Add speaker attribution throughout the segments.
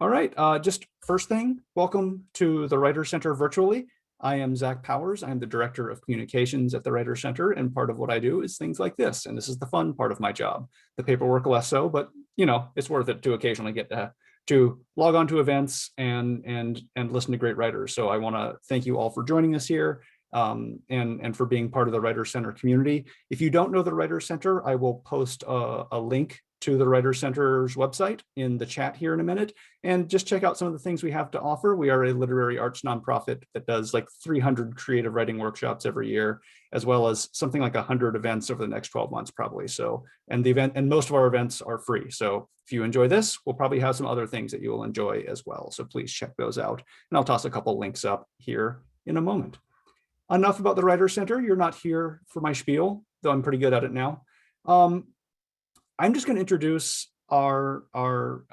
Speaker 1: All right, just first thing, welcome to the Writers Center virtually. I am Zach Powers. I'm the Director of Communications at the Writers Center, and part of what I do is things like this, and this is the fun part of my job. The paperwork less so, but it's worth it to occasionally get to log on to events and listen to great writers. So I want to thank you all for joining us here. And for being part of the Writers Center community. If you don't know the Writers Center, I will post a link to the Writers Center's website in the chat here in a minute, and just check out some of the things we have to offer. We are a literary arts nonprofit that does like 300 creative writing workshops every year, as well as something like 100 events over the next 12 months probably. So, and most of our events are free. So if you enjoy this, we'll probably have some other things that you will enjoy as well. So please check those out. And I'll toss a couple links up here in a moment. Enough about the Writers Center. You're not here for my spiel, though I'm pretty good at it now. I'm just going to introduce our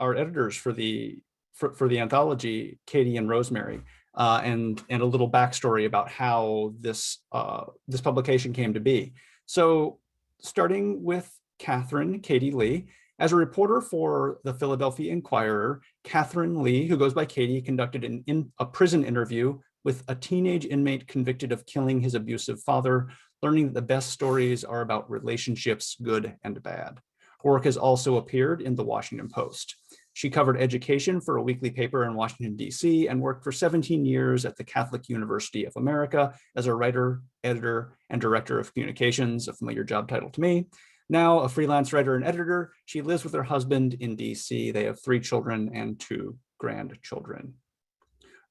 Speaker 1: editors for the anthology, Katie and Rosemary, and a little backstory about how this publication came to be. So, starting with catherinelee, as a reporter for the Philadelphia Inquirer, catherinelee, who goes by Katie, conducted a prison interview with a teenage inmate convicted of killing his abusive father, learning that the best stories are about relationships, good and bad. Her work has also appeared in the Washington Post. She covered education for a weekly paper in Washington, D.C., and worked for 17 years at the Catholic University of America as a writer, editor, and director of communications, a familiar job title to me. Now a freelance writer and editor, she lives with her husband in D.C. They have 3 children and 2 grandchildren.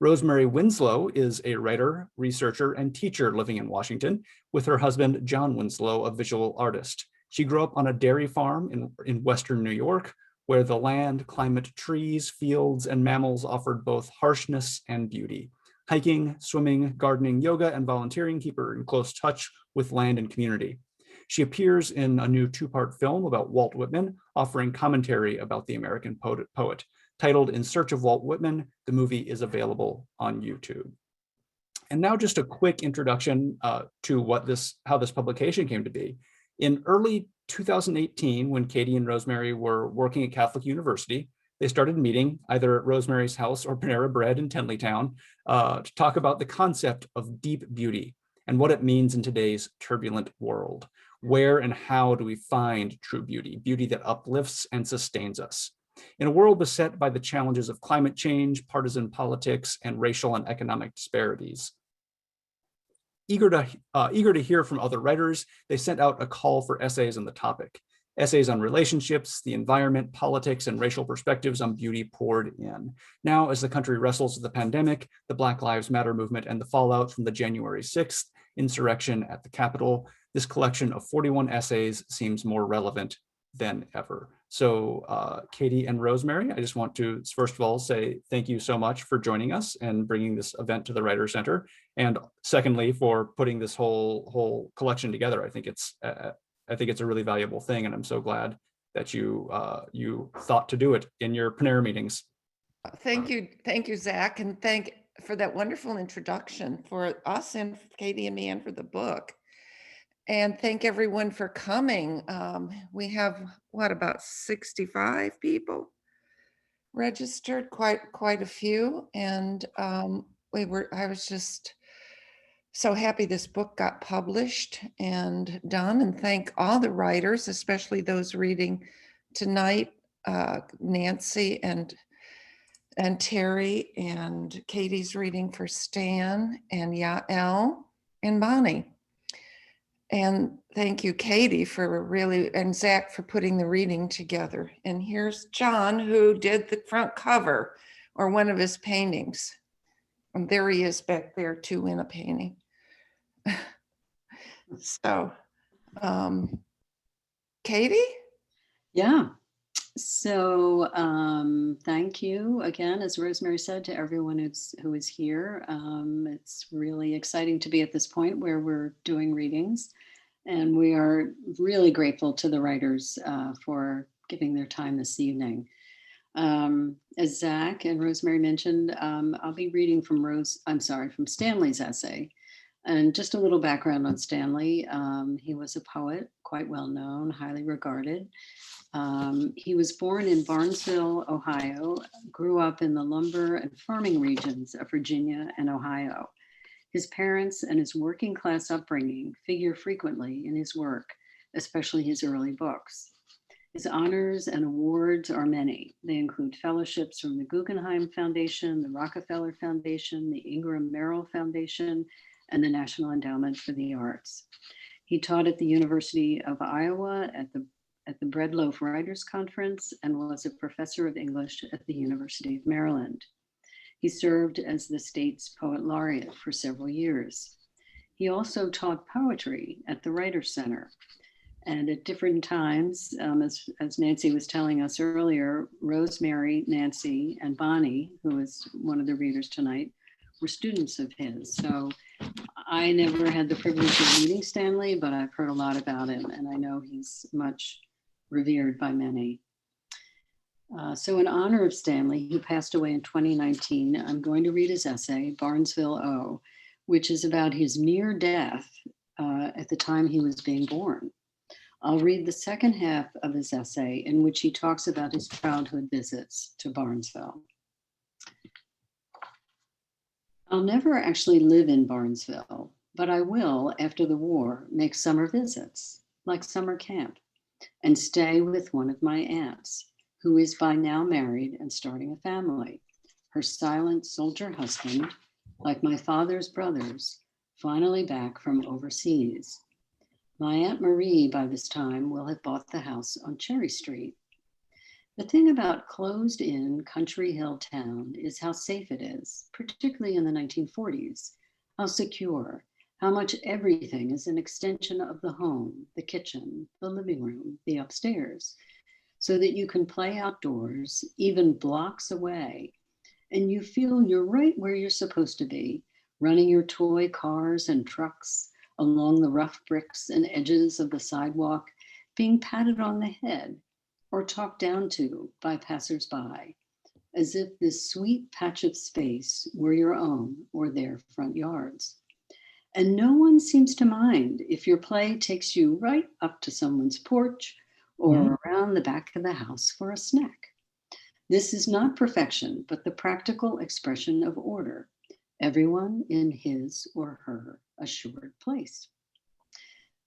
Speaker 1: Rosemary Winslow is a writer, researcher, and teacher living in Washington with her husband, John Winslow, a visual artist. She grew up on a dairy farm in Western New York, where the land, climate, trees, fields, and mammals offered both harshness and beauty. Hiking, swimming, gardening, yoga, and volunteering keep her in close touch with land and community. She appears in a new 2-part film about Walt Whitman, offering commentary about the American poet. Titled In Search of Walt Whitman, the movie is available on YouTube. And now just a quick introduction to how this publication came to be. In early 2018, when Katie and Rosemary were working at Catholic University, they started meeting either at Rosemary's house or Panera Bread in Tenleytown to talk about the concept of deep beauty and what it means in today's turbulent world. Where and how do we find true beauty, beauty that uplifts and sustains us? In a world beset by the challenges of climate change, partisan politics, and racial and economic disparities. Eager to hear from other writers, they sent out a call for essays on the topic. Essays on relationships, the environment, politics, and racial perspectives on beauty poured in. Now, as the country wrestles with the pandemic, the Black Lives Matter movement, and the fallout from the January 6th insurrection at the Capitol, this collection of 41 essays seems more relevant than ever. So Katie and Rosemary, I just want to first of all say thank you so much for joining us and bringing this event to the Writers Center. And secondly, for putting this whole collection together. I think it's a really valuable thing, and I'm so glad that you thought to do it in your Panera meetings.
Speaker 2: Thank you, Zach, and thank for that wonderful introduction for us and for Katie and me and for the book. And thank everyone for coming. We have about 65 people registered, quite a few, and I was just so happy this book got published and done. And thank all the writers, especially those reading tonight, Nancy and Teri, and Katie's reading for Stan, and Yael and Bonnie. And thank you, Katie, and Zach for putting the reading together. And here's John, who did the front cover, or one of his paintings. And there he is back there too, in a painting. So, Katie?
Speaker 3: Yeah. So thank you again, as Rosemary said, to everyone who is here. It's really exciting to be at this point where we're doing readings, and we are really grateful to the writers for giving their time this evening. As Zach and Rosemary mentioned, I'll be reading from Stanley's essay. And just a little background on Stanley. He was a poet, quite well known, highly regarded. He was born in Barnesville, Ohio, grew up in the lumber and farming regions of Virginia and Ohio. His parents and his working class upbringing figure frequently in his work, especially his early books. His honors and awards are many. They include fellowships from the Guggenheim Foundation, the Rockefeller Foundation, the Ingram Merrill Foundation, and the National Endowment for the Arts. He taught at the University of Iowa at the Breadloaf Writers Conference and was a professor of English at the University of Maryland. He served as the state's poet laureate for several years. He also taught poetry at the Writers Center. And at different times, as Nancy was telling us earlier, Rosemary, Nancy, and Bonnie, who is one of the readers tonight, were students of his. So I never had the privilege of meeting Stanley, but I've heard a lot about him, and I know he's much revered by many. So in honor of Stanley, who passed away in 2019, I'm going to read his essay, Barnesville O, which is about his near death at the time he was being born. I'll read the second half of his essay in which he talks about his childhood visits to Barnesville. I'll never actually live in Barnesville, but I will, after the war, make summer visits, like summer camp, and stay with one of my aunts, who is by now married and starting a family. Her silent soldier husband, like my father's brothers, finally back from overseas. My Aunt Marie, by this time, will have bought the house on Cherry Street. The thing about closed-in Country Hill town is how safe it is, particularly in the 1940s, how secure, how much everything is an extension of the home, the kitchen, the living room, the upstairs, so that you can play outdoors, even blocks away, and you feel you're right where you're supposed to be, running your toy cars and trucks along the rough bricks and edges of the sidewalk, being patted on the head or talked down to by passersby, as if this sweet patch of space were your own or their front yards. And no one seems to mind if your play takes you right up to someone's porch or around the back of the house for a snack. This is not perfection, but the practical expression of order, everyone in his or her assured place.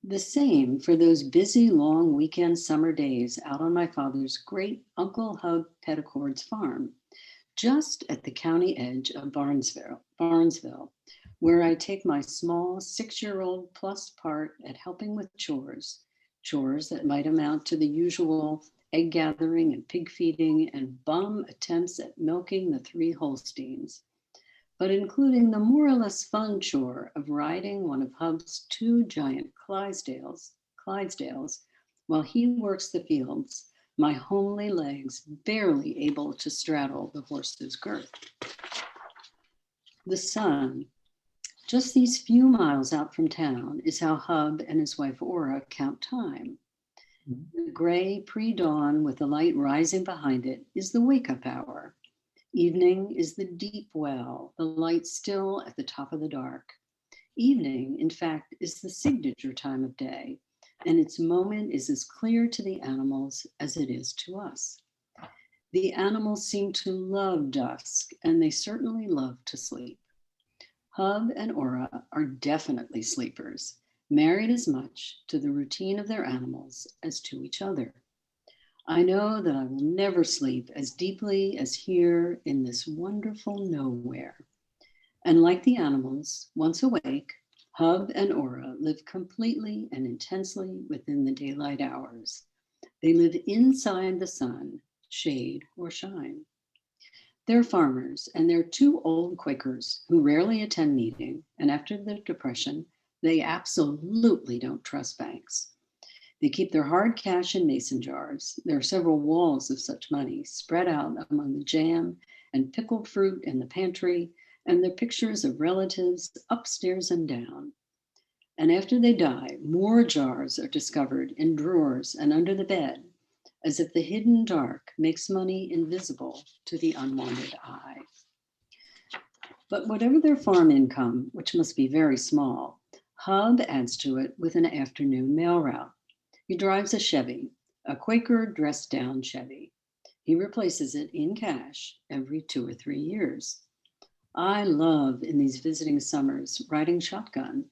Speaker 3: The same for those busy, long weekend summer days out on my father's great Uncle Hug Petticord's farm, just at the county edge of Barnesville, where I take my small 6-year-old plus part at helping with chores that might amount to the usual egg gathering and pig feeding and bum attempts at milking the 3 Holsteins, but including the more or less fun chore of riding one of Hub's 2 giant Clydesdales while he works the fields, my homely legs barely able to straddle the horse's girth. The sun, just these few miles out from town, is how Hub and his wife Ora count time. The gray pre-dawn with the light rising behind it is the wake-up hour. Evening is the deep well, the light still at the top of the dark. Evening, in fact, is the signature time of day, and its moment is as clear to the animals as it is to us. The animals seem to love dusk, and they certainly love to sleep. Hub and Ora are definitely sleepers, married as much to the routine of their animals as to each other. I know that I will never sleep as deeply as here in this wonderful nowhere. And like the animals, once awake, Hub and Ora live completely and intensely within the daylight hours. They live inside the sun, shade or shine. They're farmers, and they're 2 old Quakers who rarely attend meeting, and after the Depression, they absolutely don't trust banks. They keep their hard cash in mason jars. There are several walls of such money spread out among the jam and pickled fruit in the pantry, and the pictures of relatives upstairs and down. And after they die, more jars are discovered in drawers and under the bed, as if the hidden dark makes money invisible to the unwanted eye. But whatever their farm income, which must be very small, Hub adds to it with an afternoon mail route. He drives a Chevy, a Quaker dressed-down Chevy. He replaces it in cash every 2 or 3 years. I love, in these visiting summers, riding shotgun,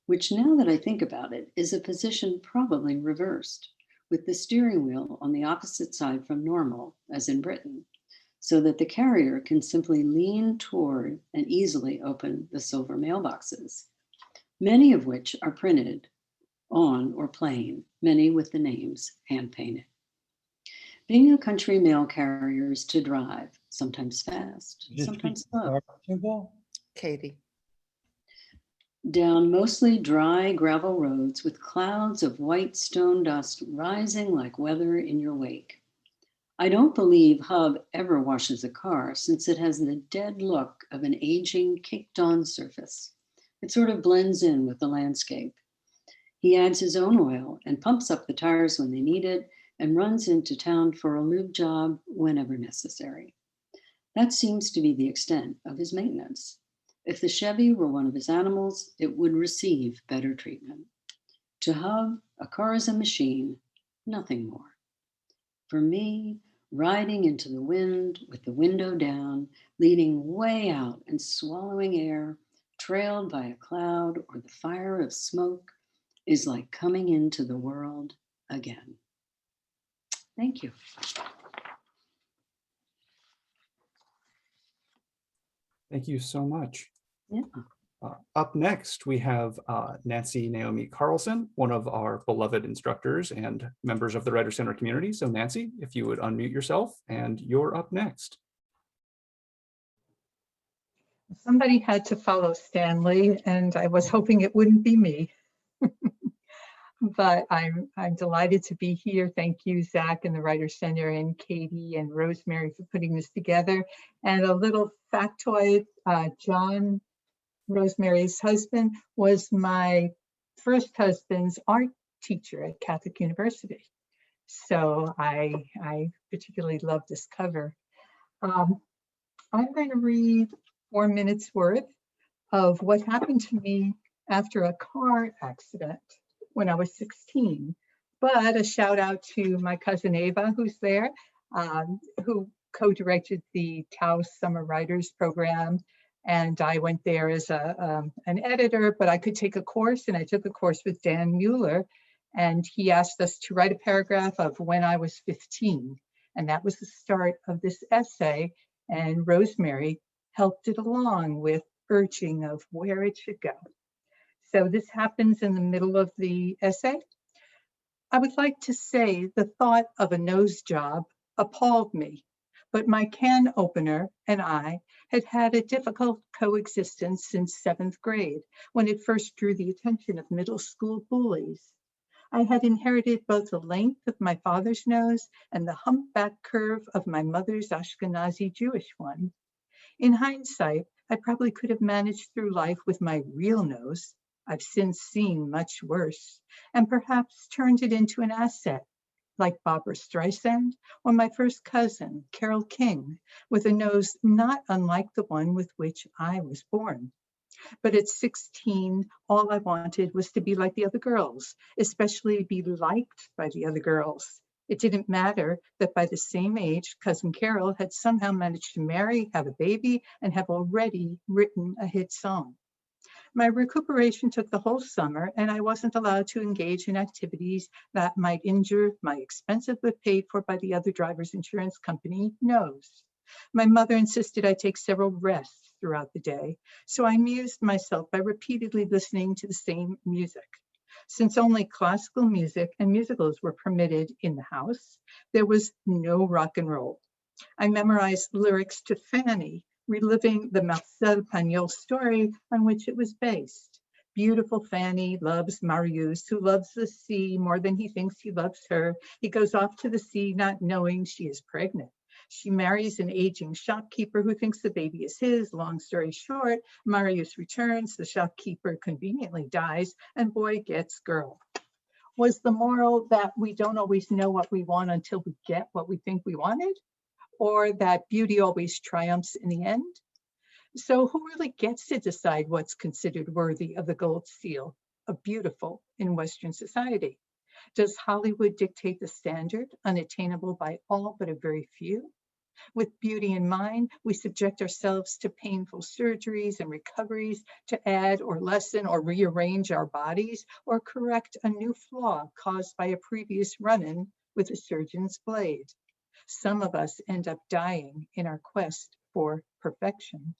Speaker 3: which, now that I think about it, is a position probably reversed, with the steering wheel on the opposite side from normal, as in Britain, so that the carrier can simply lean toward and easily open the silver mailboxes, many of which are printed on or plain, many with the names hand-painted. Being a country mail carrier is to drive, sometimes fast, sometimes slow.
Speaker 2: Katie.
Speaker 3: Down mostly dry gravel roads with clouds of white stone dust rising like weather in your wake. I don't believe Hub ever washes a car, since it has the dead look of an aging, caked-on surface. It sort of blends in with the landscape. He adds his own oil and pumps up the tires when they need it, and runs into town for a lube job whenever necessary. That seems to be the extent of his maintenance. If the Chevy were one of his animals, it would receive better treatment. To Hub, a car is a machine, nothing more. For me, riding into the wind with the window down, leaning way out and swallowing air, trailed by a cloud or the fire of smoke, is like coming into the world again. Thank you.
Speaker 1: Thank you so much.
Speaker 3: Yeah.
Speaker 1: Up next, we have Nancy Naomi Carlson, one of our beloved instructors and members of the Writer Center community. So Nancy, if you would unmute yourself, and you're up next.
Speaker 4: Somebody had to follow Stanley, and I was hoping it wouldn't be me. But I'm delighted to be here. Thank you, Zach and the Writer Center, and Katie and Rosemary for putting this together. And a little factoid, John, Rosemary's husband, was my first husband's art teacher at Catholic University. So I particularly love this cover. I'm going to read 4 minutes worth of what happened to me after a car accident when I was 16. But a shout out to my cousin Ava, who's there, who co-directed the Taos Summer Writers Program. And I went there as an editor, but I could take a course, and I took a course with Dan Mueller, and he asked us to write a paragraph of when I was 15. And that was the start of this essay, and Rosemary helped it along with urging of where it should go. So this happens in the middle of the essay. I would like to say the thought of a nose job appalled me, but my can opener and I had had a difficult coexistence since 7th grade, when it first drew the attention of middle school bullies. I had inherited both the length of my father's nose and the humpback curve of my mother's Ashkenazi Jewish one. In hindsight, I probably could have managed through life with my real nose. I've since seen much worse, and perhaps turned it into an asset, like Barbara Streisand or my first cousin, Carole King, with a nose not unlike the one with which I was born. But at 16, all I wanted was to be like the other girls, especially be liked by the other girls. It didn't matter that by the same age, Cousin Carol had somehow managed to marry, have a baby, and have already written a hit song. My recuperation took the whole summer, and I wasn't allowed to engage in activities that might injure my expensive but paid for by the other driver's insurance company nose. My mother insisted I take several rests throughout the day, so I amused myself by repeatedly listening to the same music. Since only classical music and musicals were permitted in the house, there was no rock and roll. I memorized lyrics to Fanny, reliving the Marcel Pagnol story on which it was based. Beautiful Fanny loves Marius, who loves the sea more than he thinks he loves her. He goes off to the sea not knowing she is pregnant. She marries an aging shopkeeper who thinks the baby is his. Long story short, Marius returns, the shopkeeper conveniently dies, and boy gets girl. Was the moral that we don't always know what we want until we get what we think we wanted? Or that beauty always triumphs in the end? So who really gets to decide what's considered worthy of the gold seal of beautiful in Western society? Does Hollywood dictate the standard, unattainable by all but a very few? With beauty in mind, we subject ourselves to painful surgeries and recoveries to add or lessen or rearrange our bodies or correct a new flaw caused by a previous run-in with a surgeon's blade. Some of us end up dying in our quest for perfection.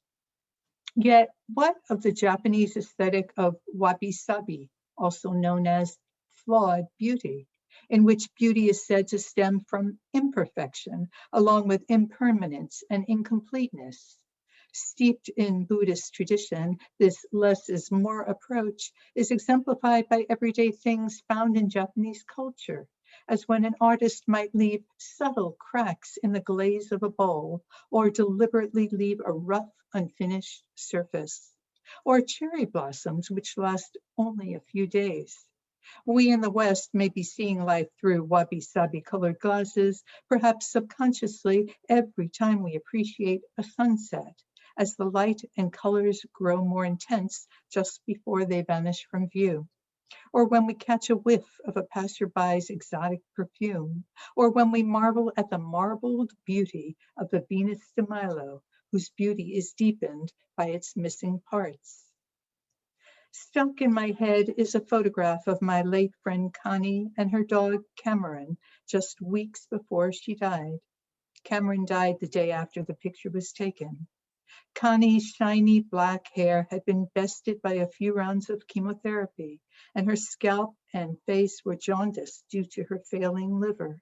Speaker 4: Yet, what of the Japanese aesthetic of wabi-sabi, also known as flawed beauty, in which beauty is said to stem from imperfection, along with impermanence and incompleteness? Steeped in Buddhist tradition, this less is more approach is exemplified by everyday things found in Japanese culture, as when an artist might leave subtle cracks in the glaze of a bowl, or deliberately leave a rough, unfinished surface, or cherry blossoms which last only a few days. We in the West may be seeing life through wabi-sabi colored glasses, perhaps subconsciously every time we appreciate a sunset, as the light and colors grow more intense just before they vanish from view. Or when we catch a whiff of a passerby's exotic perfume, or when we marvel at the marbled beauty of the Venus de Milo, whose beauty is deepened by its missing parts. Stuck in my head is a photograph of my late friend Connie and her dog Cameron just weeks before she died. Cameron died the day after the picture was taken. Connie's shiny black hair had been bested by a few rounds of chemotherapy, and her scalp and face were jaundiced due to her failing liver.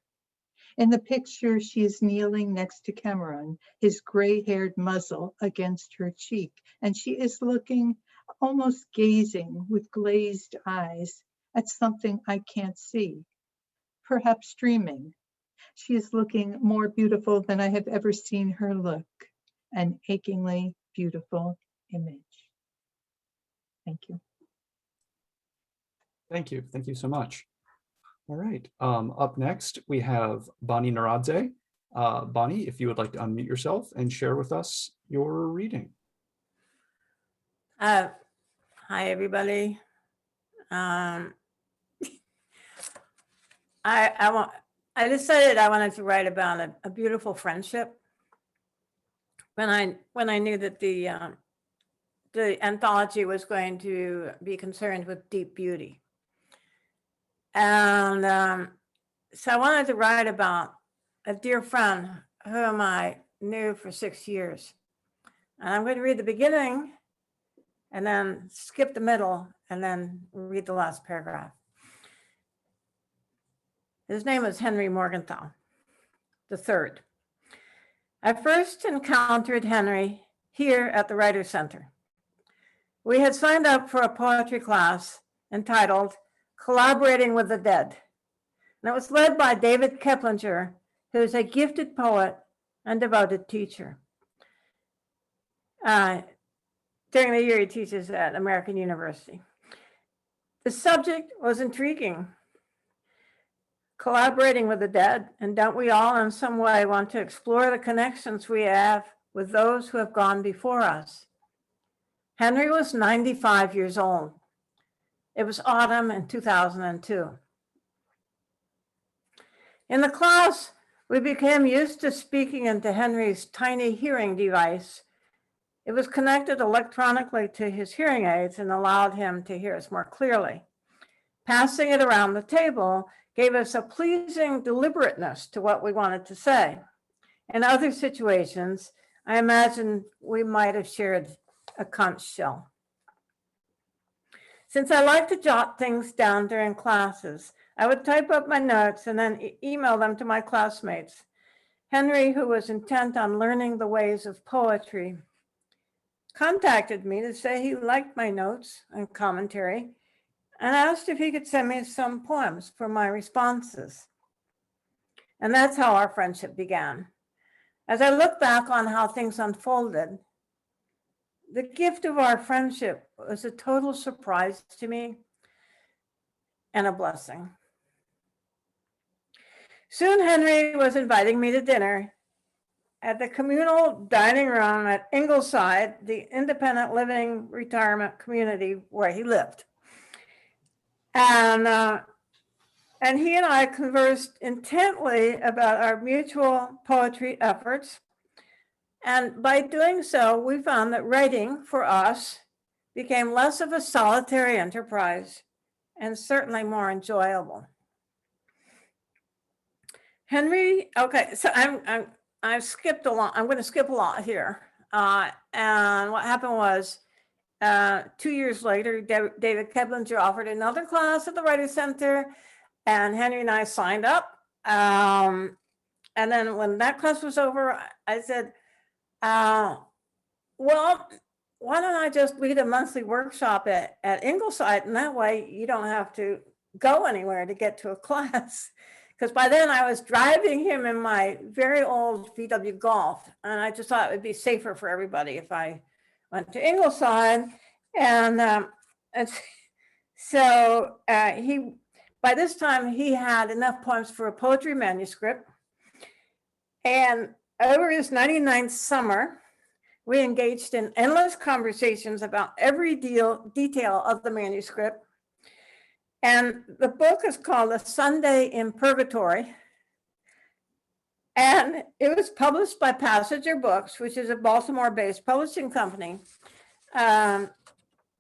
Speaker 4: In the picture, she is kneeling next to Cameron, his gray-haired muzzle against her cheek, and she is looking, almost gazing with glazed eyes at something I can't see, perhaps dreaming. She is looking more beautiful than I have ever seen her look, an achingly beautiful image. Thank you.
Speaker 1: Thank you. Thank you so much. All right. Up next, we have Bonnie Naradzay. Bonnie, if you would like to unmute yourself and share with us your reading.
Speaker 5: Hi, everybody. I decided I wanted to write about a beautiful friendship when I knew that the anthology was going to be concerned with deep beauty. And so I wanted to write about a dear friend whom I knew for 6 years. And I'm going to read the beginning and then skip the middle and then read the last paragraph. His name was Henry Morgenthau III. I first encountered Henry here at the Writers' Center. We had signed up for a poetry class entitled Collaborating with the Dead. And it was led by David Keplinger, who is a gifted poet and devoted teacher. During the year he teaches at American University. The subject was intriguing. Collaborating with the dead, and don't we all in some way want to explore the connections we have with those who have gone before us? Henry was 95 years old. It was autumn in 2002. In the class, we became used to speaking into Henry's tiny hearing device. It was connected electronically to his hearing aids and allowed him to hear us more clearly. Passing it around the table gave us a pleasing deliberateness to what we wanted to say. In other situations, I imagine we might have shared a conch shell. Since I like to jot things down during classes, I would type up my notes and then email them to my classmates. Henry, who was intent on learning the ways of poetry, contacted me to say he liked my notes and commentary and asked if he could send me some poems for my responses. And that's how our friendship began. As I look back on how things unfolded, the gift of our friendship was a total surprise to me and a blessing. Soon Henry was inviting me to dinner at the communal dining room at Ingleside, the independent living retirement community where he lived. And And he and I conversed intently about our mutual poetry efforts. And by doing so, we found that writing for us became less of a solitary enterprise and certainly more enjoyable. Henry, okay, so I've skipped a lot. I'm going to skip a lot here. And what happened was 2 years later, David Keblinger offered another class at the Writers Center, and Henry and I signed up. And then when that class was over, I said, well, why don't I just lead a monthly workshop at Ingleside, and that way you don't have to go anywhere to get to a class. Because by then I was driving him in my very old VW Golf, and I just thought it would be safer for everybody if I went to Ingleside. And so by this time he had enough poems for a poetry manuscript. And over his 99th summer, we engaged in endless conversations about every detail of the manuscript. And the book is called A Sunday in Purgatory. And it was published by Passenger Books, which is a Baltimore-based publishing company. And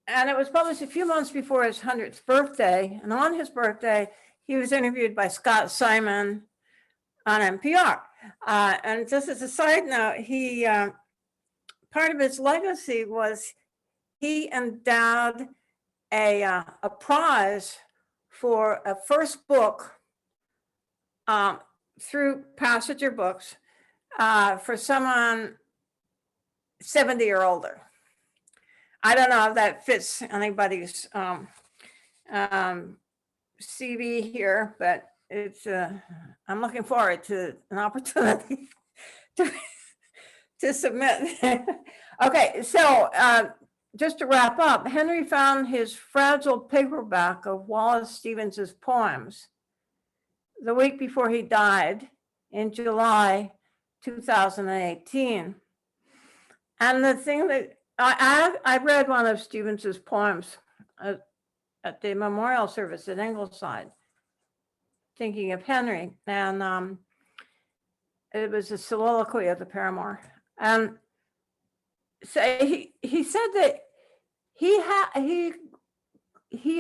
Speaker 5: it was published a few months before his 100th birthday. And on his birthday, he was interviewed by Scott Simon on NPR. And just as a side note, part of his legacy was he endowed a prize for a first book through Passenger Books for someone 70 or older. I don't know if that fits anybody's CV here, but it's I'm looking forward to an opportunity to submit. Okay, so just to wrap up, Henry found his fragile paperback of Wallace Stevens's poems the week before he died in July 2018. And the thing that I read one of Stevens's poems at the memorial service at Ingleside, thinking of Henry, and it was a soliloquy of the paramour. And so he said that he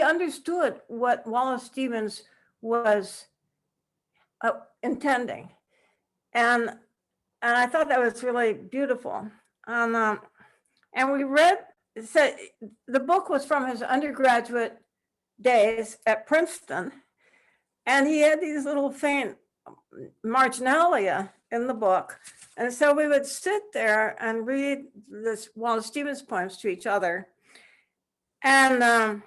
Speaker 5: understood what Wallace Stevens was intending, and I thought that was really beautiful. And we read, so the book was from his undergraduate days at Princeton, and he had these little faint marginalia in the book. And so we would sit there and read this Wallace Stevens poems to each other. And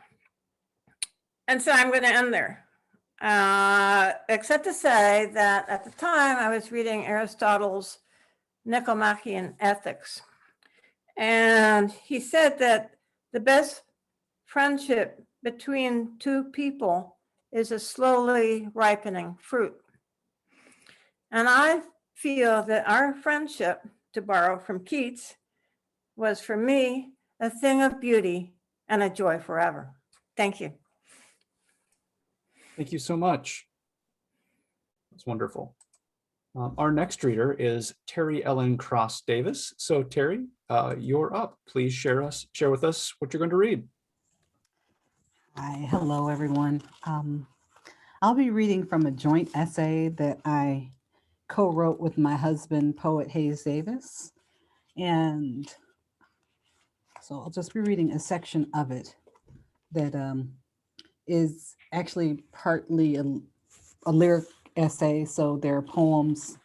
Speaker 5: so I'm going to end there, except to say that at the time I was reading Aristotle's Nicomachean Ethics. And he said that the best friendship between two people is a slowly ripening fruit. And I feel that our friendship, to borrow from Keats, was for me a thing of beauty and a joy forever. Thank you.
Speaker 1: Thank you so much. That's wonderful. Our next reader is Teri Ellen Cross Davis. So Teri, you're up. Please share with us what you're going to read.
Speaker 6: Hi, hello everyone. I'll be reading from a joint essay that I co-wrote with my husband, poet Hayes Davis. And so I'll just be reading a section of it that is actually partly a lyric essay. So there are poems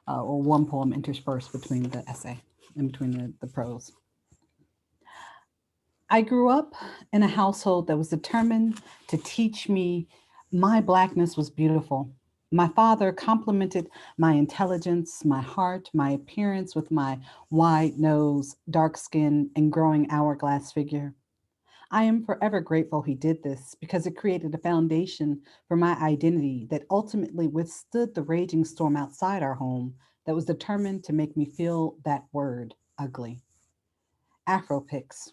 Speaker 6: or one poem interspersed between the essay and between the prose. I grew up in a household that was determined to teach me my Blackness was beautiful. My father complimented my intelligence, my heart, my appearance with my wide nose, dark skin, and growing hourglass figure. I am forever grateful he did this because it created a foundation for my identity that ultimately withstood the raging storm outside our home that was determined to make me feel that word, ugly. Afro picks.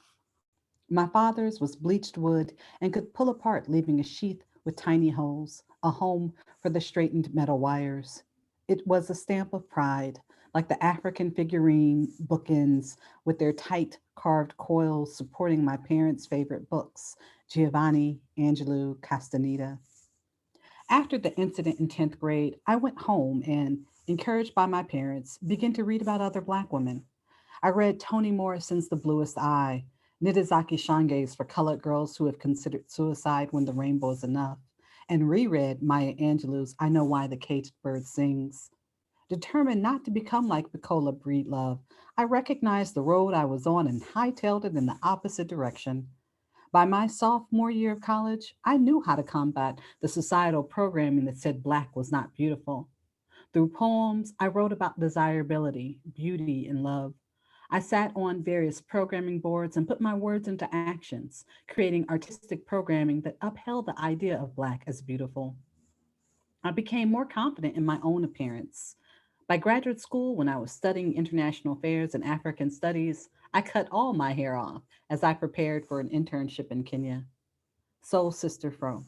Speaker 6: My father's was bleached wood and could pull apart, leaving a sheath with tiny holes, a home for the straightened metal wires. It was a stamp of pride, like the African figurine bookends with their tight carved coils supporting my parents' favorite books, Giovanni, Angelou, Castaneda. After the incident in 10th grade, I went home and, encouraged by my parents, began to read about other Black women. I read Toni Morrison's The Bluest Eye, Ntozake Shange's For Colored Girls Who Have Considered Suicide When the Rainbow Is Enough, and reread Maya Angelou's I Know Why the Caged Bird Sings. Determined not to become like Nicola Breedlove, I recognized the road I was on and hightailed it in the opposite direction. By my sophomore year of college, I knew how to combat the societal programming that said Black was not beautiful. Through poems, I wrote about desirability, beauty, and love. I sat on various programming boards and put my words into actions, creating artistic programming that upheld the idea of Black as beautiful. I became more confident in my own appearance. By graduate school, when I was studying international affairs and African studies, I cut all my hair off as I prepared for an internship in Kenya. Soul Sister Fro.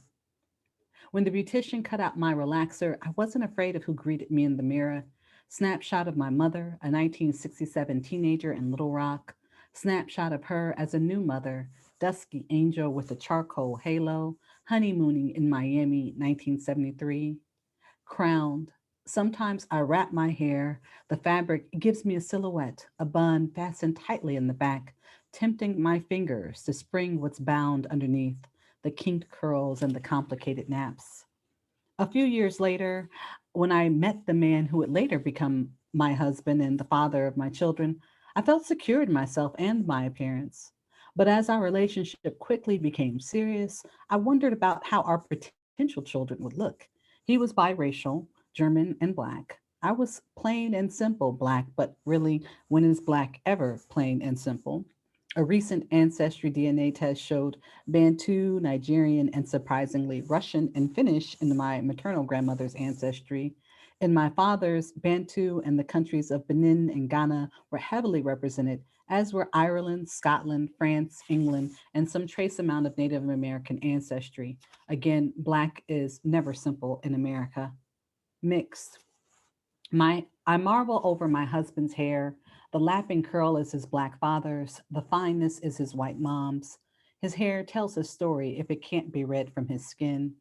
Speaker 6: When the beautician cut out my relaxer, I wasn't afraid of who greeted me in the mirror. Snapshot of my mother, a 1967 teenager in Little Rock. Snapshot of her as a new mother, dusky angel with a charcoal halo, honeymooning in Miami, 1973. Crowned. Sometimes I wrap my hair. The fabric gives me a silhouette, a bun fastened tightly in the back, tempting my fingers to spring what's bound underneath, the kinked curls and the complicated naps. A few years later, when I met the man who would later become my husband and the father of my children, I felt secure in myself and my appearance. But as our relationship quickly became serious, I wondered about how our potential children would look. He was biracial, German and Black. I was plain and simple Black, but really, when is Black ever plain and simple? A recent ancestry DNA test showed Bantu, Nigerian, and surprisingly Russian and Finnish in my maternal grandmother's ancestry. In my father's, Bantu and the countries of Benin and Ghana were heavily represented, as were Ireland, Scotland, France, England, and some trace amount of Native American ancestry. Again, Black is never simple in America. Mixed. I marvel over my husband's hair. The lapping curl is his Black father's. The fineness is his white mom's. His hair tells his story if it can't be read from his skin.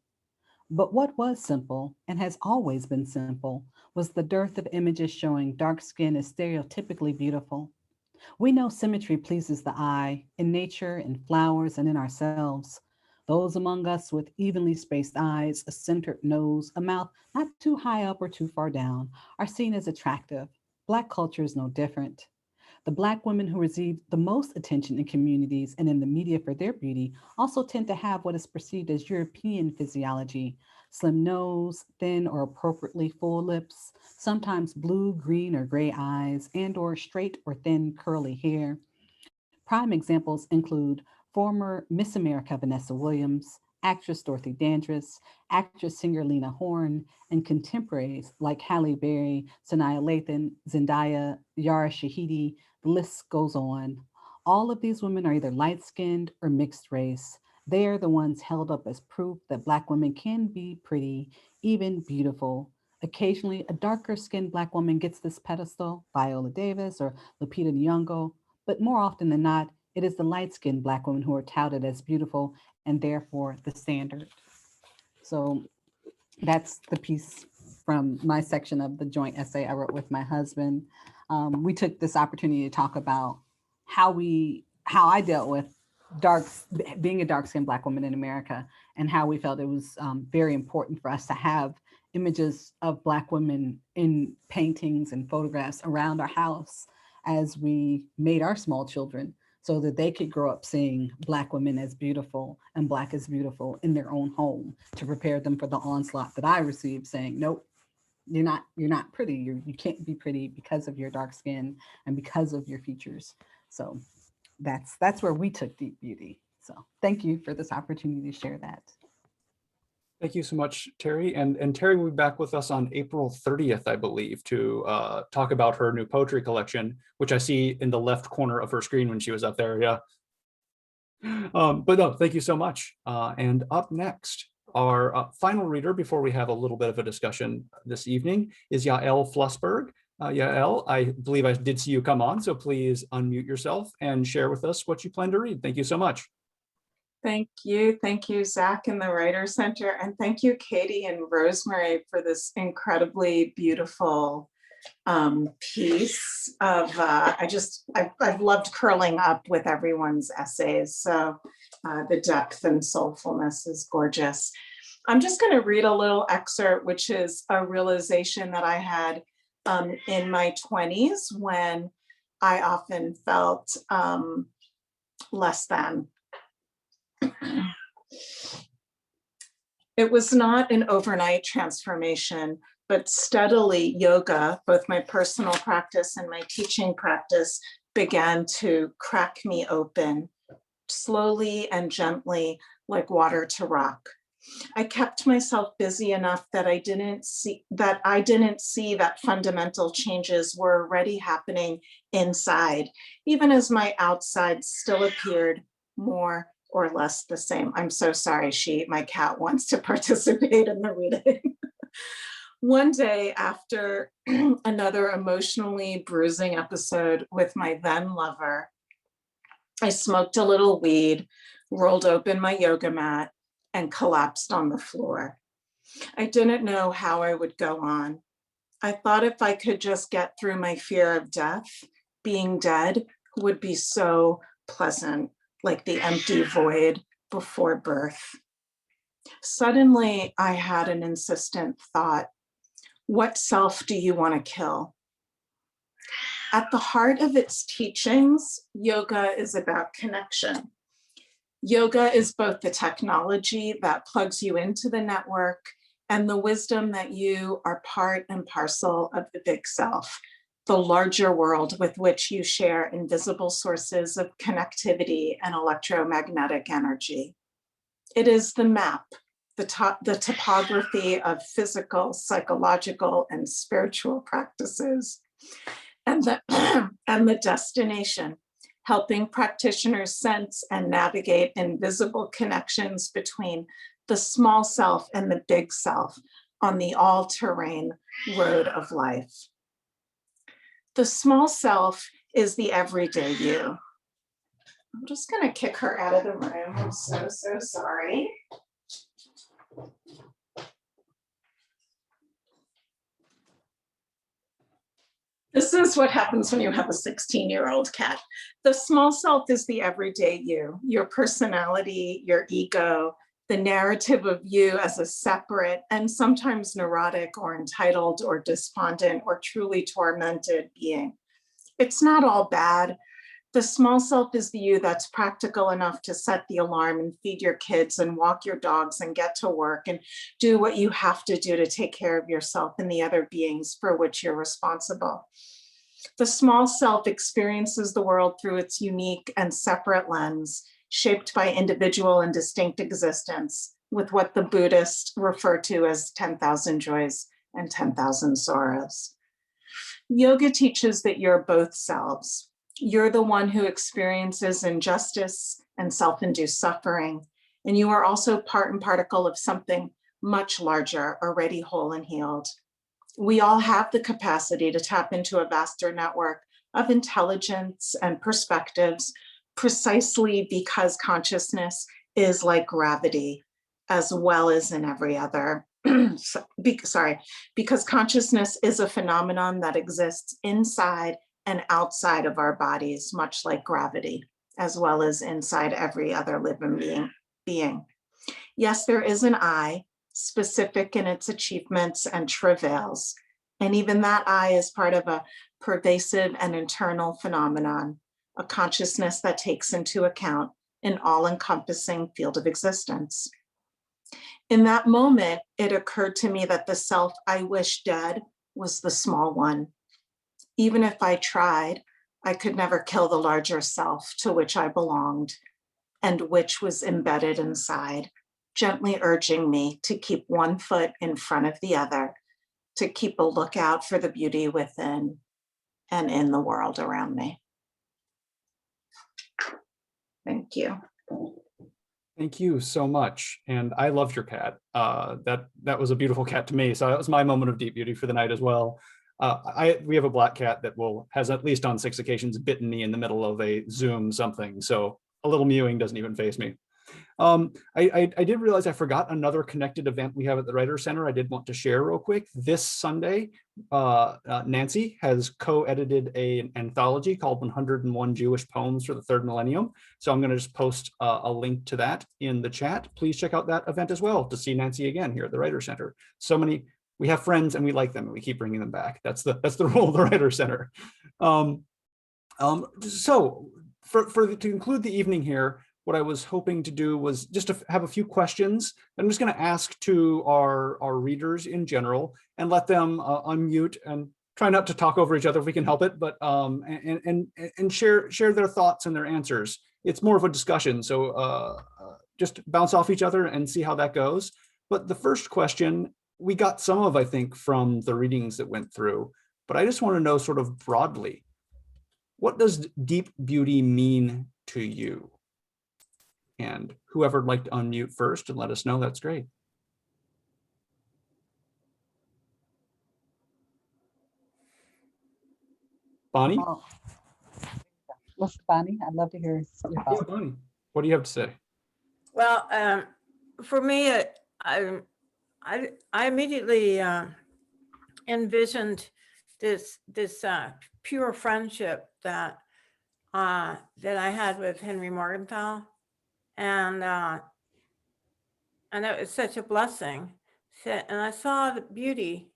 Speaker 6: But what was simple, and has always been simple, was the dearth of images showing dark skin as stereotypically beautiful. We know symmetry pleases the eye, in nature, in flowers, and in ourselves. Those among us with evenly spaced eyes, a centered nose, a mouth not too high up or too far down, are seen as attractive. Black culture is no different. The Black women who receive the most attention in communities and in the media for their beauty also tend to have what is perceived as European physiology: slim nose, thin or appropriately full lips, sometimes blue, green, or gray eyes, and or straight or thin curly hair. Prime examples include former Miss America Vanessa Williams, actress Dorothy Dandridge, actress singer Lena Horne, and contemporaries like Halle Berry, Sanaa Lathan, Zendaya, Yara Shahidi. The list goes on. All of these women are either light-skinned or mixed race. They are the ones held up as proof that Black women can be pretty, even beautiful. Occasionally, a darker-skinned Black woman gets this pedestal, Viola Davis or Lupita Nyong'o, but more often than not, it is the light-skinned Black women who are touted as beautiful and therefore the standard. So that's the piece from my section of the joint essay I wrote with my husband. We took this opportunity to talk about how I dealt with being a dark-skinned Black woman in America, and how we felt it was very important for us to have images of Black women in paintings and photographs around our house as we made our small children, so that they could grow up seeing Black women as beautiful and Black as beautiful in their own home, to prepare them for the onslaught that I received saying, nope, you're not pretty. You can't be pretty because of your dark skin and because of your features. So that's where we took deep beauty. So thank you for this opportunity to share that.
Speaker 1: Thank you so much, Teri. And Teri will be back with us on April 30th, I believe, to talk about her new poetry collection, which I see in the left corner of her screen when she was up there. Yeah. But no, thank you so much. And up next, Our final reader before we have a little bit of a discussion this evening is Yael Flusberg. Yael, I believe I did see you come on, so please unmute yourself and share with us what you plan to read. Thank you so much.
Speaker 7: Thank you, Zach and the Writers Center, and thank you, Katie and Rosemary, for this incredibly beautiful piece of, I've loved curling up with everyone's essays, so the depth and soulfulness is gorgeous. I'm just going to read a little excerpt, which is a realization that I had in my 20s when I often felt less than. It was not an overnight transformation, but steadily yoga, both my personal practice and my teaching practice, began to crack me open, slowly and gently, like water to rock. I kept myself busy enough that I didn't see that fundamental changes were already happening inside, even as my outside still appeared more or less the same. I'm so sorry, my cat wants to participate in the reading. One day after another emotionally bruising episode with my then lover, I smoked a little weed, rolled open my yoga mat, and collapsed on the floor. I didn't know how I would go on. I thought if I could just get through my fear of death, being dead would be so pleasant, like the empty void before birth. Suddenly, I had an insistent thought. What self do you want to kill? At the heart of its teachings, yoga is about connection. Yoga is both the technology that plugs you into the network and the wisdom that you are part and parcel of the big self, the larger world with which you share invisible sources of connectivity and electromagnetic energy. It is the map, the topography of physical, psychological, and spiritual practices, and the destination, helping practitioners sense and navigate invisible connections between the small self and the big self on the all-terrain road of life. The small self is the everyday you. I'm just going to kick her out of the room. I'm so sorry. This is what happens when you have a 16-year-old cat. The small self is the everyday you, your personality, your ego, the narrative of you as a separate and sometimes neurotic or entitled or despondent or truly tormented being. It's not all bad. The small self is the you that's practical enough to set the alarm and feed your kids and walk your dogs and get to work and do what you have to do to take care of yourself and the other beings for which you're responsible. The small self experiences the world through its unique and separate lens, shaped by individual and distinct existence, with what the Buddhists refer to as 10,000 joys and 10,000 sorrows. Yoga teaches that you're both selves. You're the one who experiences injustice and self-induced suffering, and you are also part and particle of something much larger, already whole and healed. We all have the capacity to tap into a vaster network of intelligence and perspectives, precisely because consciousness is like gravity, as well as in every other. Because consciousness is a phenomenon that exists inside and outside of our bodies, much like gravity, as well as inside every other living being. Yes, there is an I, specific in its achievements and travails, and even that I is part of a pervasive and internal phenomenon, a consciousness that takes into account an all-encompassing field of existence. In that moment, it occurred to me that the self I wish dead was the small one. Even if I tried, I could never kill the larger self to which I belonged and which was embedded inside, gently urging me to keep one foot in front of the other, to keep a lookout for the beauty within and in the world around me. Thank you.
Speaker 1: Thank you so much. And I loved your cat. That was a beautiful cat to me. So that was my moment of deep beauty for the night as well. We have a black cat that has at least on 6 occasions bitten me in the middle of a Zoom something. So a little mewing doesn't even faze me. I did realize I forgot another connected event we have at the Writers Center I did want to share real quick. This Sunday, Nancy has co-edited an anthology called 101 Jewish Poems for the Third Millennium. So I'm going to just post a link to that in the chat. Please check out that event as well to see Nancy again here at the Writers Center. So many, we have friends and we like them and we keep bringing them back. That's the role of the Writers Center. So to conclude the evening here, what I was hoping to do was just to have a few questions that I'm just going to ask to our readers in general and let them unmute and try not to talk over each other if we can help it, but and share their thoughts and their answers. It's more of a discussion, so just bounce off each other and see how that goes. But the first question we got some of, I think, from the readings that went through, but I just want to know sort of broadly, what does deep beauty mean to you? And whoever would like to unmute first and let us know, that's great. Bonnie?
Speaker 6: What's Bonnie? I'd love to hear your thoughts.
Speaker 1: Yeah, Bonnie, what do you have to say?
Speaker 5: Well, for me, I immediately envisioned this pure friendship that I had with Henry Morgenthau, and it was such a blessing. And I saw the beauty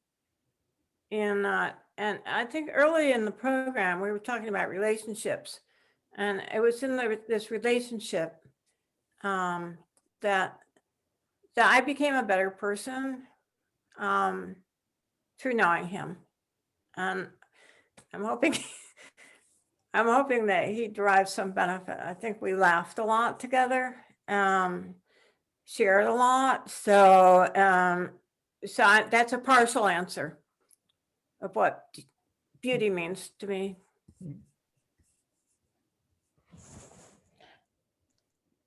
Speaker 5: in, and I think early in the program we were talking about relationships, and it was in this relationship that I became a better person through knowing him, and I'm hoping that he derives some benefit. I think we laughed a lot together, shared a lot. So that's a partial answer of what beauty means to me.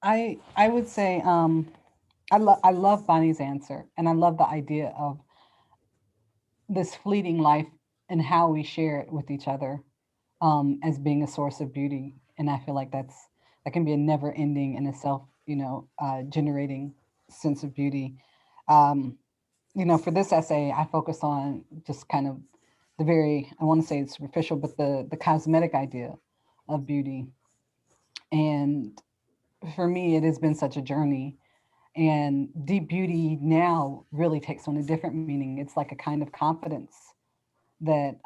Speaker 6: I would say I love Bonnie's answer, and I love the idea of this fleeting life and how we share it with each other as being a source of beauty. And I feel like that can be a never ending and a self, generating sense of beauty. For this essay, I focus on just kind of the very, I want to say it's superficial, but the cosmetic idea of beauty. And for me, it has been such a journey. And deep beauty now really takes on a different meaning. It's like a kind of confidence that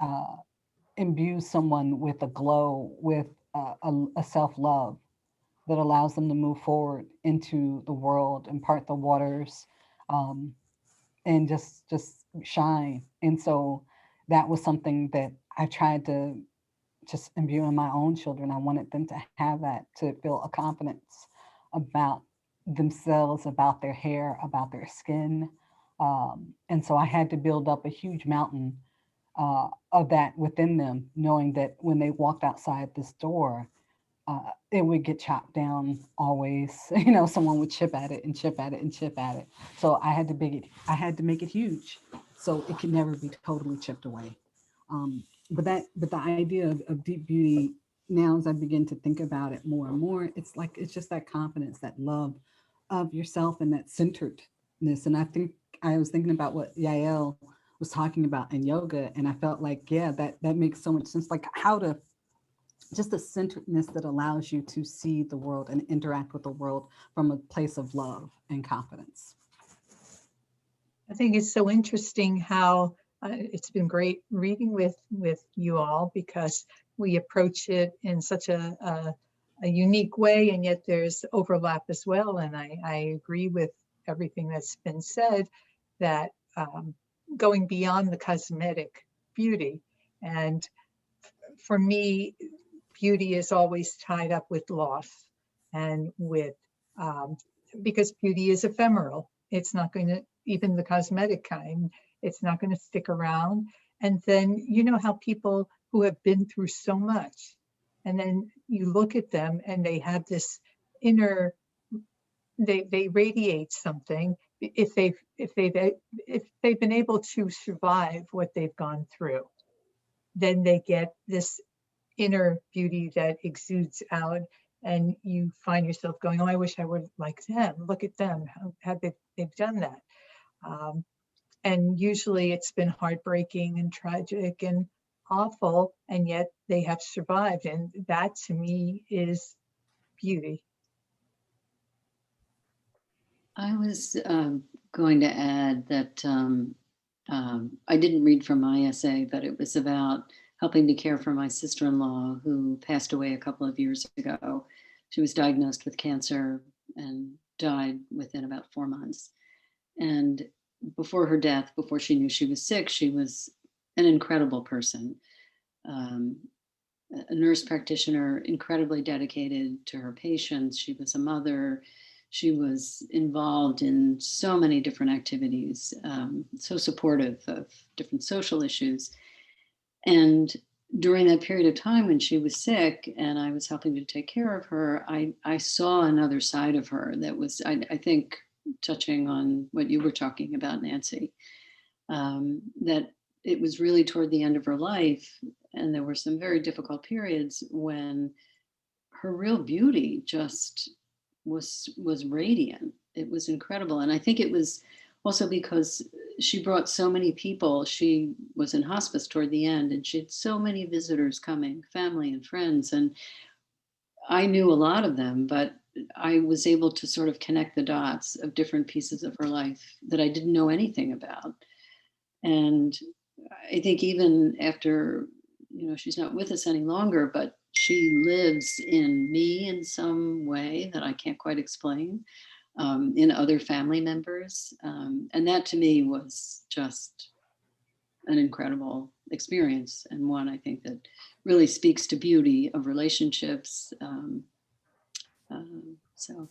Speaker 6: imbues someone with a glow, with a self-love that allows them to move forward into the world and part the waters and just shine. And so that was something that I tried to just imbue in my own children. I wanted them to have that, to feel a confidence about themselves, about their hair, about their skin. And so I had to build up a huge mountain of that within them, knowing that when they walked outside this door, it would get chopped down always. Someone would chip at it and chip at it and chip at it. So I had to make it huge so it could never be totally chipped away. But the idea of deep beauty, now as I begin to think about it more and more, it's just that confidence, that love of yourself and that centeredness. And I think I was thinking about what Yael was talking about in yoga, and I felt like, yeah, that makes so much sense. Like just the centeredness that allows you to see the world and interact with the world from a place of love and confidence.
Speaker 4: I think it's so interesting how it's been great reading with you all, because we approach it in such a unique way, and yet there's overlap as well. And I agree with everything that's been said, that going beyond the cosmetic beauty. And for me, beauty is always tied up with loss and with, because beauty is ephemeral. It's not going to, even the cosmetic kind, it's not going to stick around. And then, how people who have been through so much, and then you look at them and they have this inner they radiate something if they've been able to survive what they've gone through. Then they get this inner beauty that exudes out, and you find yourself going, oh, I wish I were like them. Look at them, how they've done that. And usually it's been heartbreaking and tragic and awful, and yet they have survived. And that to me is beauty.
Speaker 3: I was going to add that I didn't read from my essay, but it was about helping to care for my sister-in-law who passed away a couple of years ago. She was diagnosed with cancer and died within about 4 months. And before her death, before she knew she was sick, she was an incredible person. A nurse practitioner, incredibly dedicated to her patients. She was a mother. She was involved in so many different activities, so supportive of different social issues. And during that period of time when she was sick and I was helping to take care of her, I saw another side of her that was, I think, touching on what you were talking about, Nancy, that it was really toward the end of her life. And there were some very difficult periods when her real beauty just was radiant. It was incredible. And I think it was also because she brought so many people. She was in hospice toward the end, and she had so many visitors coming, family and friends. And I knew a lot of them, but I was able to sort of connect the dots of different pieces of her life that I didn't know anything about. And I think even after, she's not with us any longer, but she lives in me in some way that I can't quite explain, in other family members. And that to me was just an incredible experience, and one I think that really speaks to beauty of relationships. So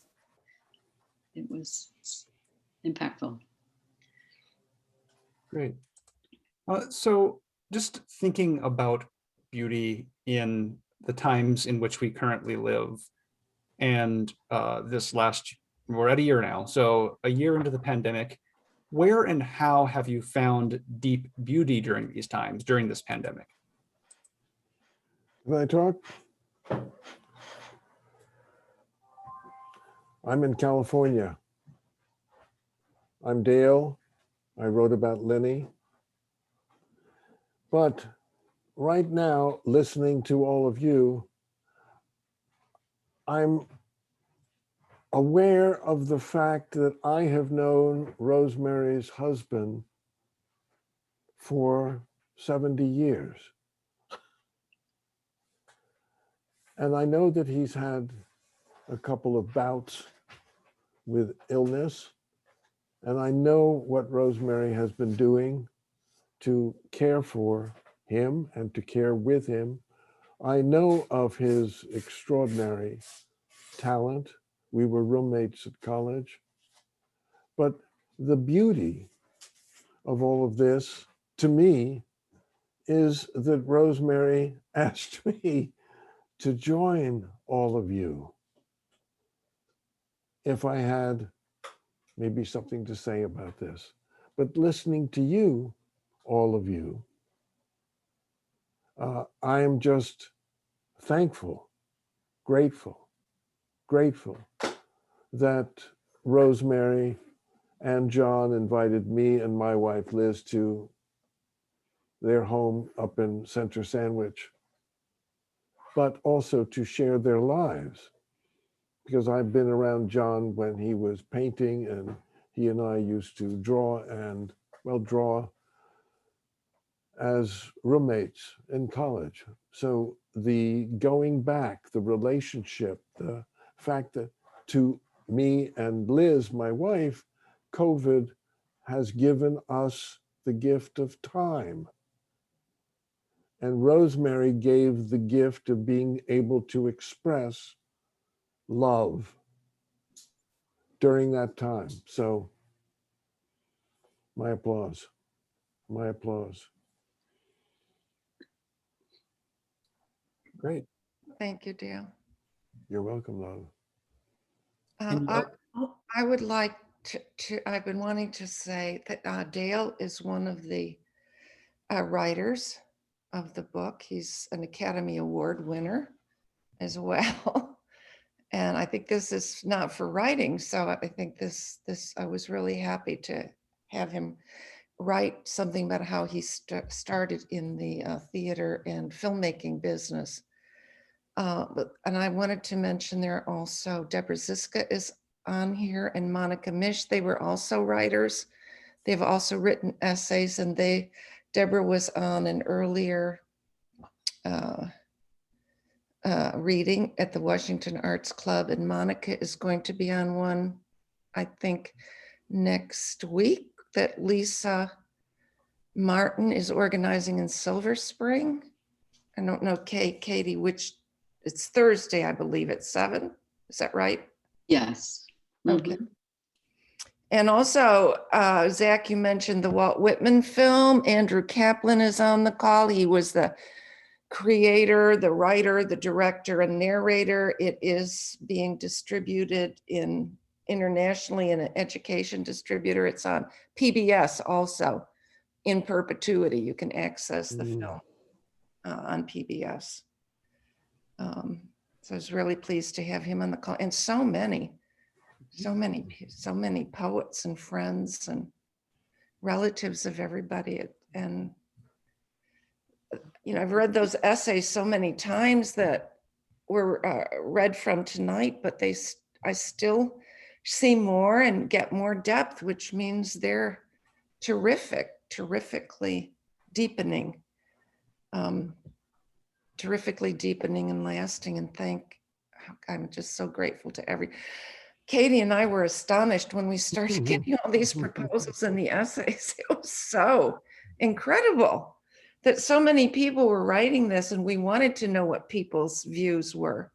Speaker 3: it was impactful.
Speaker 1: Great. So just thinking about beauty in the times in which we currently live, and we're at a year now, so a year into the pandemic, where and how have you found deep beauty during these times, during this pandemic?
Speaker 8: Can I talk? I'm in California. I'm Dale. I wrote about Lenny. But right now, listening to all of you, I'm aware of the fact that I have known Rosemary's husband for 70 years. And I know that he's had a couple of bouts with illness. And I know what Rosemary has been doing to care for him and to care with him. I know of his extraordinary talent. We were roommates at college. But the beauty of all of this, to me, is that Rosemary asked me to join all of you if I had maybe something to say about this. But listening to you, all of you, I am just thankful, grateful that Rosemary and John invited me and my wife Liz to their home up in Center Sandwich, but also to share their lives. Because I've been around John when he was painting, and he and I used to draw as roommates in college. So the going back, the relationship, the fact that to me and Liz, my wife, COVID has given us the gift of time. And Rosemary gave the gift of being able to express love during that time. So my applause, my applause.
Speaker 1: Great.
Speaker 2: Thank you, Dale.
Speaker 8: You're welcome, love.
Speaker 2: I would like I've been wanting to say that Dale is one of the writers of the book. He's an Academy Award winner as well. And I think this is not for writing. So I think I was really happy to have him write something about how he started in the theater and filmmaking business. And I wanted to mention there also Deborah Ziska is on here and Monica Mish. They were also writers. They've also written essays, and Deborah was on an earlier reading at the Washington Arts Club, and Monica is going to be on one, I think, next week that Lisa Martin is organizing in Silver Spring. I don't know, Katie, which it's Thursday, I believe, at 7. Is that right?
Speaker 3: Yes.
Speaker 2: Okay. And also, Zach, you mentioned the Walt Whitman film. Andrew Kaplan is on the call. He was the creator, the writer, the director, and narrator. It is being distributed internationally in an education distributor. It's on PBS also in perpetuity. You can access the film on PBS. So I was really pleased to have him on the call, and so many poets and friends and relatives of everybody. And I've read those essays so many times that were read from tonight, but I still see more and get more depth, which means they're terrifically deepening and lasting. And I'm just so grateful to Katie and I were astonished when we started getting all these proposals and the essays. It was so incredible that so many people were writing this, and we wanted to know what people's views were.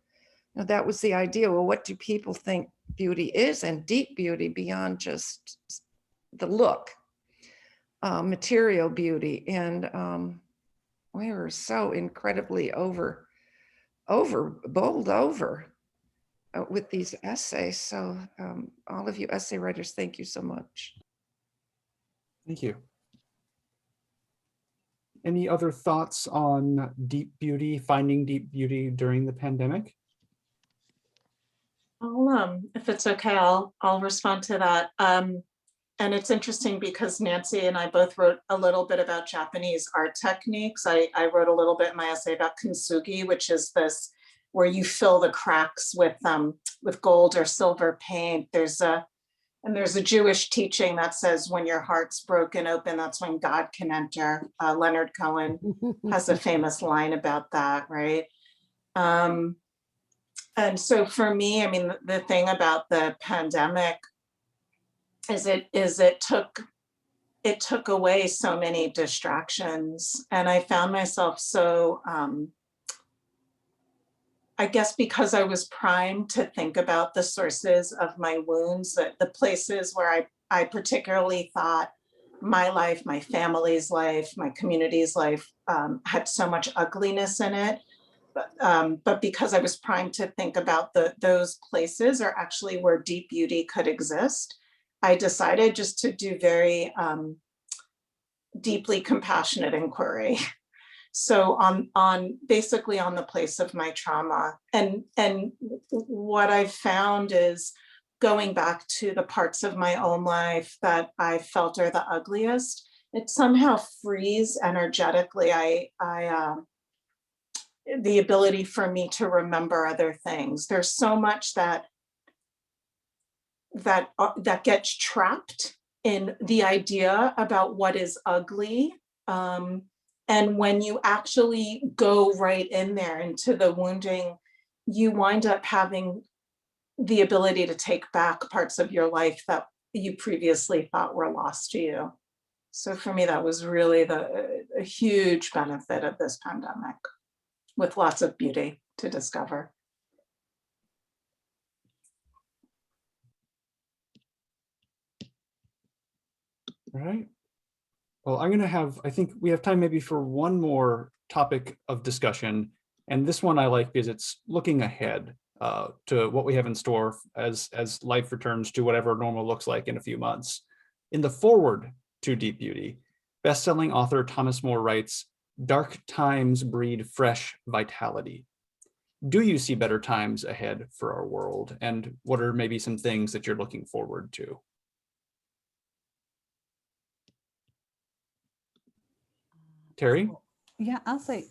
Speaker 2: That was the idea. Well, what do people think beauty is, and deep beauty beyond just the look, material beauty. And we were so incredibly bowled over with these essays. So all of you essay writers, thank you so much.
Speaker 1: Thank you. Any other thoughts on deep beauty, finding deep beauty during the pandemic?
Speaker 7: If it's okay, I'll respond to that. And it's interesting because Nancy and I both wrote a little bit about Japanese art techniques. I wrote a little bit in my essay about kintsugi, which is this where you fill the cracks with gold or silver paint. There's a Jewish teaching that says when your heart's broken open, that's when God can enter. Leonard Cohen has a famous line about that, right? And so for me, I mean, the thing about the pandemic is it took away so many distractions, and I found myself so I guess because I was primed to think about the sources of my wounds, the places where I particularly thought my life, my family's life, my community's life had so much ugliness in it. But because I was primed to think about those places are actually where deep beauty could exist, I decided just to do very deeply compassionate inquiry. So basically on the place of my trauma. And what I've found is going back to the parts of my own life that I felt are the ugliest, it somehow frees energetically the ability for me to remember other things. There's so much that gets trapped in the idea about what is ugly. And when you actually go right in there into the wounding, you wind up having the ability to take back parts of your life that you previously thought were lost to you. So for me, that was really a huge benefit of this pandemic, with lots of beauty to discover.
Speaker 1: All right. Well, I think we have time maybe for one more topic of discussion. And this one I like because it's looking ahead. to what we have in store as life returns to whatever normal looks like in a few months. In the foreword to Deep Beauty, best-selling author Thomas More writes, "Dark times breed fresh vitality." Do you see better times ahead for our world? And what are maybe some things that you're looking forward to? Teri?
Speaker 6: Yeah, I'll say,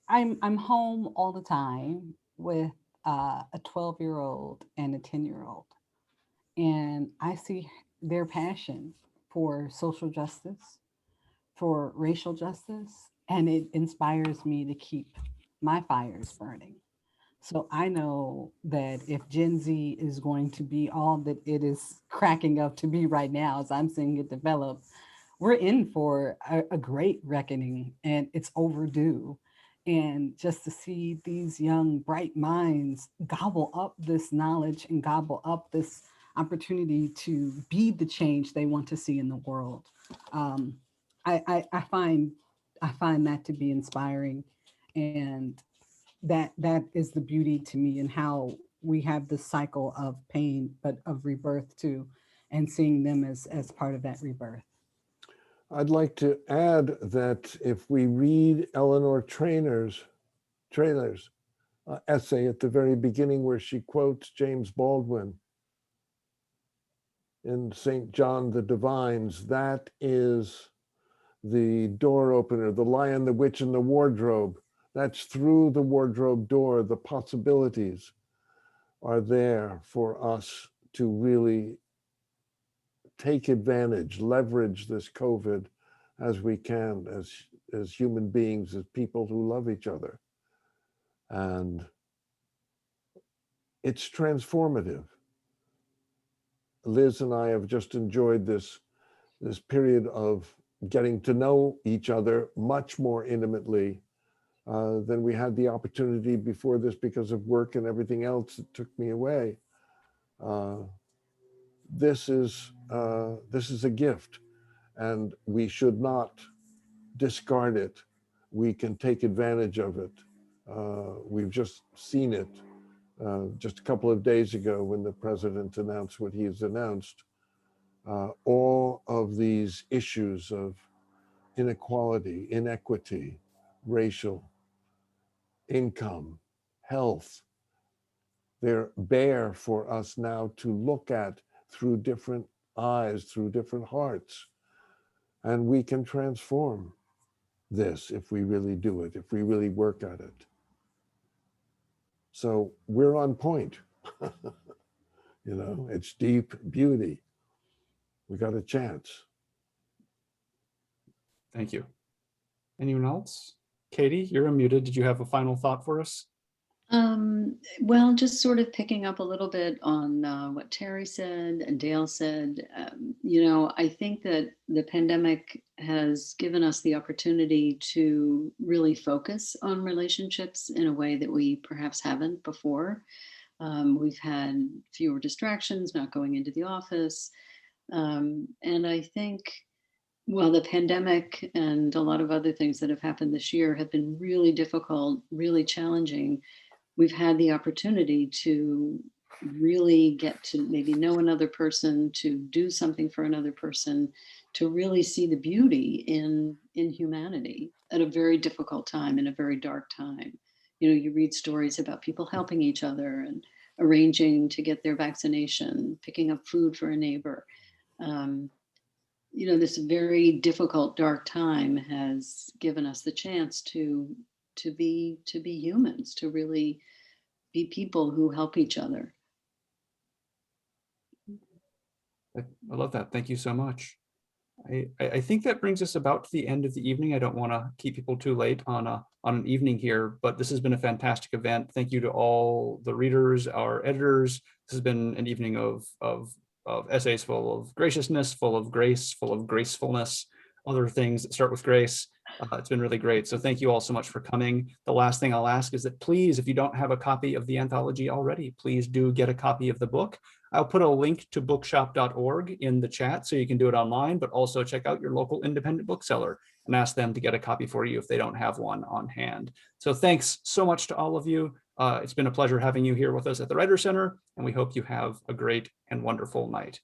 Speaker 6: I'm home all the time with a 12-year-old and a 10-year-old. And I see their passion for social justice, for racial justice, and it inspires me to keep my fires burning. So I know that if Gen Z is going to be all that it is cracking up to be right now, as I'm seeing it develop, we're in for a great reckoning, and it's overdue. And just to see these young, bright minds gobble up this knowledge and gobble up this opportunity to be the change they want to see in the world. I find that to be inspiring, and that is the beauty to me, and how we have this cycle of pain, but of rebirth too, and seeing them as part of that rebirth.
Speaker 8: I'd like to add that if we read Eleanor Trainor's essay at the very beginning, where she quotes James Baldwin in St. John the Divines, that is the door opener, the Lion, the Witch, and the Wardrobe. That's through the wardrobe door, the possibilities are there for us to really take advantage, leverage this COVID as we can, as human beings, as people who love each other. And it's transformative. Liz and I have just enjoyed this period of getting to know each other much more intimately than we had the opportunity before this, because of work and everything else that took me away. This is a gift, and we should not discard it. We can take advantage of it. We've just seen it just a couple of days ago when the president announced what he's announced. All of these issues of inequality, inequity, racial, income, health, they're bare for us now to look at through different eyes, through different hearts. And we can transform this if we really do it, if we really work at it. So we're on point. It's deep beauty. We got a chance.
Speaker 1: Thank you. Anyone else? Katie, you're unmuted. Did you have a final thought for us?
Speaker 3: Well, just sort of picking up a little bit on what Teri said and Dale said. I think that the pandemic has given us the opportunity to really focus on relationships in a way that we perhaps haven't before. We've had fewer distractions, not going into the office. And I think, well, the pandemic and a lot of other things that have happened this year have been really difficult, really challenging. We've had the opportunity to really get to maybe know another person, to do something for another person, to really see the beauty in humanity at a very difficult time, in a very dark time. You read stories about people helping each other and arranging to get their vaccination, picking up food for a neighbor. This very difficult, dark time has given us the chance to be humans, to really be people who help each other.
Speaker 1: I love that. Thank you so much. I think that brings us about to the end of the evening. I don't want to keep people too late on an evening here, but this has been a fantastic event. Thank you to all the readers, our editors. This has been an evening of essays full of graciousness, full of grace, full of gracefulness, other things that start with grace. It's been really great. So thank you all so much for coming. The last thing I'll ask is that please, if you don't have a copy of the anthology already, please do get a copy of the book. I'll put a link to bookshop.org in the chat so you can do it online, but also check out your local independent bookseller and ask them to get a copy for you if they don't have one on hand. So thanks so much to all of you. It's been a pleasure having you here with us at the Writer Center, and we hope you have a great and wonderful night.